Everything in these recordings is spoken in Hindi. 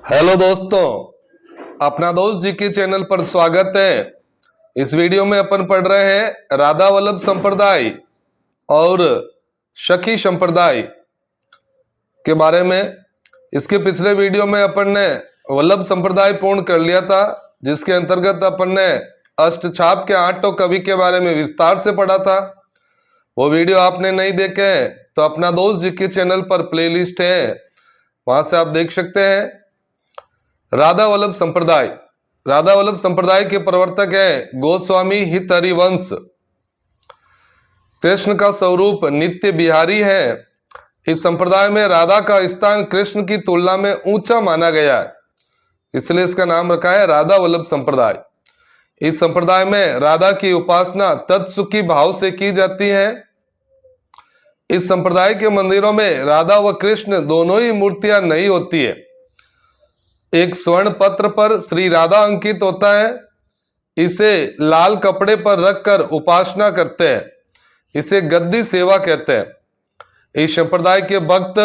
हेलो दोस्तों, अपना दोस्त जी के चैनल पर स्वागत है। इस वीडियो में अपन पढ़ रहे हैं राधा वल्लभ संप्रदाय और सखी संप्रदाय के बारे में। इसके पिछले वीडियो में अपन ने वल्लभ संप्रदाय पूर्ण कर लिया था, जिसके अंतर्गत अपन ने अष्टछाप के आठों कवि के बारे में विस्तार से पढ़ा था। वो वीडियो आपने नहीं देखे हैं तो अपना दोस्त जी के चैनल पर प्लेलिस्ट है, वहां से आप देख सकते हैं। राधा वल्लभ संप्रदाय, राधा वल्लभ संप्रदाय के प्रवर्तक है गोस्वामी हित हरिवंश। कृष्ण का स्वरूप नित्य बिहारी है। इस संप्रदाय में राधा का स्थान कृष्ण की तुलना में ऊंचा माना गया है, इसलिए इसका नाम रखा है राधा वल्लभ संप्रदाय। इस संप्रदाय में राधा की उपासना तत्सुखी भाव से की जाती है। इस संप्रदाय के मंदिरों में राधा व कृष्ण दोनों ही मूर्तियां नहीं होती है। एक स्वर्ण पत्र पर श्री राधा अंकित होता है। इसे लाल कपड़े पर रखकर उपासना करते हैं। इसे गद्दी सेवा कहते हैं। इस संप्रदाय के भक्त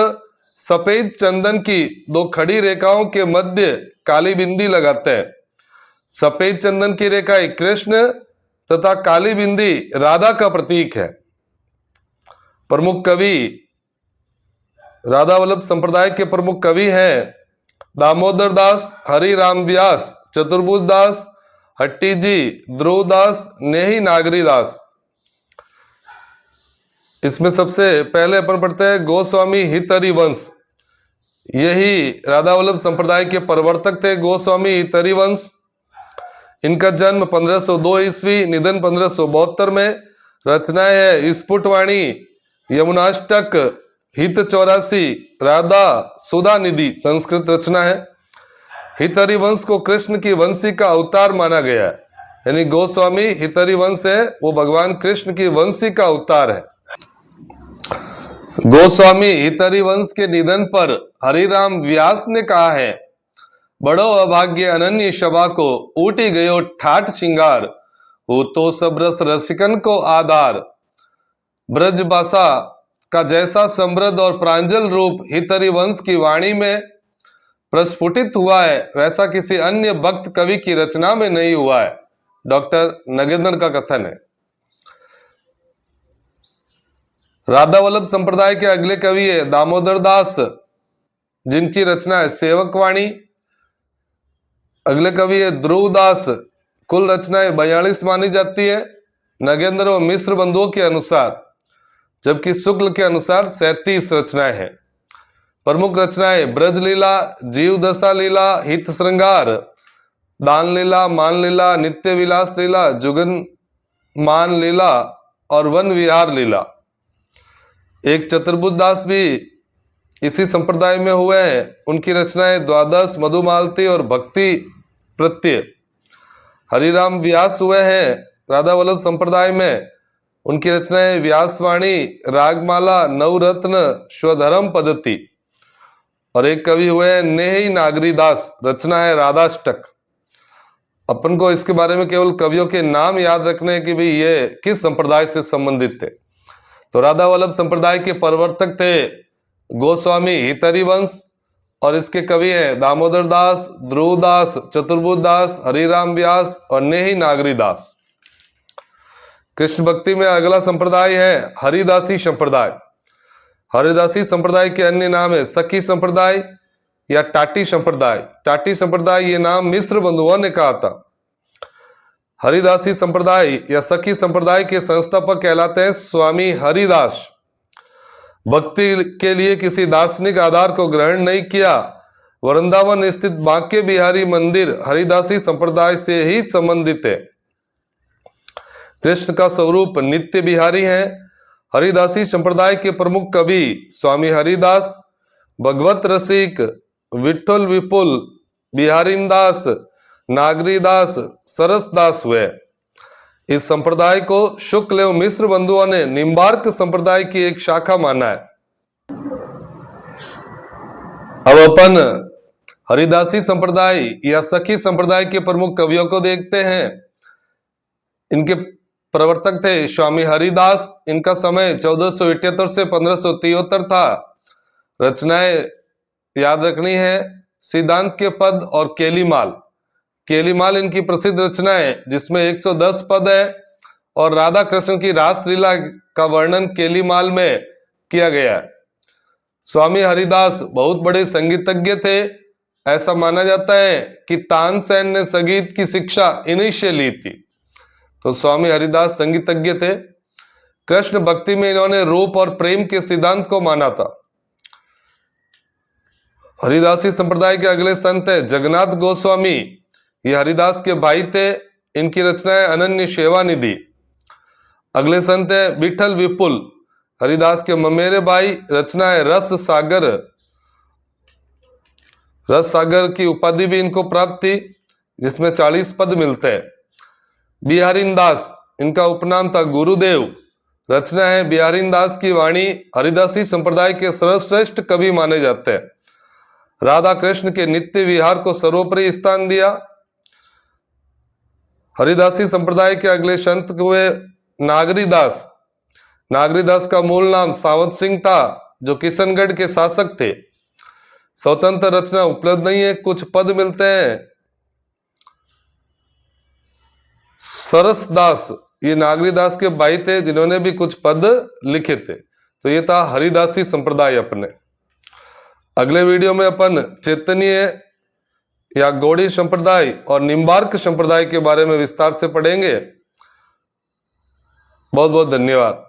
सफेद चंदन की दो खड़ी रेखाओं के मध्य काली बिंदी लगाते हैं। सफेद चंदन की रेखाएं कृष्ण तथा काली बिंदी राधा का प्रतीक है। प्रमुख कवि राधा वल्लभ संप्रदाय के प्रमुख कवि हैं दामोदर दास, हरि राम व्यास, चतुर्भुज दास, हट्टी जी, ध्रुव दास, नेही नागरी दास। इसमें सबसे पहले अपन पढ़ते हैं गोस्वामी हित हरिवंश। यही राधा वल्लभ संप्रदाय के प्रवर्तक थे, गोस्वामी हित हरिवंश। इनका जन्म 1502 ईस्वी, निधन 1572 में। रचनाएं है स्फुटवाणी, यमुनाष्टक, हित 84, राधा सुधा निधि संस्कृत रचना है। हित हरिवंश को कृष्ण की वंशी का अवतार माना गया है, यानी गोस्वामी हित हरिवंश है वो भगवान कृष्ण की वंशी का अवतार है। गोस्वामी हित हरिवंश के निधन पर हरिराम व्यास ने कहा है, बड़ो अभाग्य अनन्य सभा को ऊटी गयो ठाठ श्रृंगार, हो तो सब रस रसिकन को आधार। ब्रजभाषा का जैसा समृद्ध और प्रांजल रूप हित हरिवंश की वाणी में प्रस्फुटित हुआ है, वैसा किसी अन्य भक्त कवि की रचना में नहीं हुआ है। डॉक्टर नगेंद्र का कथन है। राधा वल्लभ संप्रदाय के अगले कवि है दामोदर दास, जिनकी रचना है सेवकवाणी। अगले कवि है ध्रुव दास। कुल रचनाएं 42 मानी जाती है नगेंद्र व मिश्र बंधुओं के अनुसार, जबकि शुक्ल के अनुसार 37 रचनाएं हैं। प्रमुख रचनाएं ब्रज लीला, जीव दशा लीला, हित श्रृंगार, दान लीला, मान लीला, नित्य विलास लीला, जुगन मान लीला और वन विहार लीला। एक चतुर्भुज दास भी इसी संप्रदाय में हुए हैं। उनकी रचनाएं द्वादश, मधुमालती और भक्ति प्रत्यय। हरिराम व्यास हुए हैं राधा वल्लभ संप्रदाय में। उनकी रचनाएं व्यासवाणी, रागमाला, नवरत्न, स्वधर्म पद्धति। और एक कवि हुए नेही नागरी दास, रचना है राधाष्टक। अपन को इसके बारे में केवल कवियों के नाम याद रखने हैं कि भाई ये किस संप्रदाय से संबंधित थे। तो राधा वल्लभ संप्रदाय के प्रवर्तक थे गोस्वामी हित हरिवंश और इसके कवि हैं दामोदर दास, ध्रुव दास, चतुर्भुज दास, हरिराम व्यास और नेही नागरी दास। कृष्ण भक्ति में अगला संप्रदाय है हरिदासी संप्रदाय। हरिदासी संप्रदाय के अन्य नाम है सखी संप्रदाय या टाटी संप्रदाय। टाटी संप्रदाय ये नाम मिश्र बंधुओं ने कहा था। हरिदासी संप्रदाय या सखी संप्रदाय के संस्थापक कहलाते हैं स्वामी हरिदास। भक्ति के लिए किसी दार्शनिक आधार को ग्रहण नहीं किया। वृंदावन स्थित बांके बिहारी मंदिर हरिदासी संप्रदाय से ही संबंधित है। कृष्ण का स्वरूप नित्य बिहारी है। हरिदासी संप्रदाय के प्रमुख कवि स्वामी हरिदास, भगवत रसिक, विठल विपुल, बिहारीदास, नागरीदास, सरसदास हुए। इस संप्रदाय को शुक्ल एवं मिश्र बंधुओं ने निम्बार्क संप्रदाय की एक शाखा माना है। अब अपन हरिदासी संप्रदाय या सखी संप्रदाय के प्रमुख कवियों को देखते हैं। इनके प्रवर्तक थे स्वामी हरिदास। इनका समय 1478 से 1573 था। रचनाएं याद रखनी है सिद्धांत के पद और केलीमाल। केलीमाल इनकी प्रसिद्ध रचना है जिसमें 110 पद है और राधा कृष्ण की रासलीला का वर्णन केलीमाल में किया गया है। स्वामी हरिदास बहुत बड़े संगीतज्ञ थे। ऐसा माना जाता है कि तानसेन ने संगीत की शिक्षा इन्हीं से ली थी। तो स्वामी हरिदास संगीतज्ञ थे। कृष्ण भक्ति में इन्होंने रूप और प्रेम के सिद्धांत को माना था। हरिदासी संप्रदाय के अगले संत है जगन्नाथ गोस्वामी। ये हरिदास के भाई थे। इनकी रचना है अनन्य सेवा निधि। अगले संत है विठल विपुल, हरिदास के ममेरे भाई। रचना है रस सागर। रस सागर की उपाधि भी इनको प्राप्त थी जिसमें 40 पद मिलते हैं। बिहारीन दास, इनका उपनाम था गुरुदेव। रचना है बिहारीन दास की वाणी। हरिदासी संप्रदाय के सर्वश्रेष्ठ कवि माने जाते हैं। राधा कृष्ण के नित्य विहार को सर्वोपरि स्थान दिया। हरिदासी संप्रदाय के अगले संत हुए नागरीदास। नागरीदास का मूल नाम सावत सिंह था जो किशनगढ़ के शासक थे। स्वतंत्र रचना उपलब्ध नहीं है, कुछ पद मिलते हैं। सरसदास, ये नागरीदास के भाई थे जिन्होंने भी कुछ पद लिखे थे। तो ये था हरिदासी संप्रदाय अपने। अगले वीडियो में अपन चैतन्य या गौड़ी संप्रदाय और निम्बार्क संप्रदाय के बारे में विस्तार से पढ़ेंगे। बहुत बहुत धन्यवाद।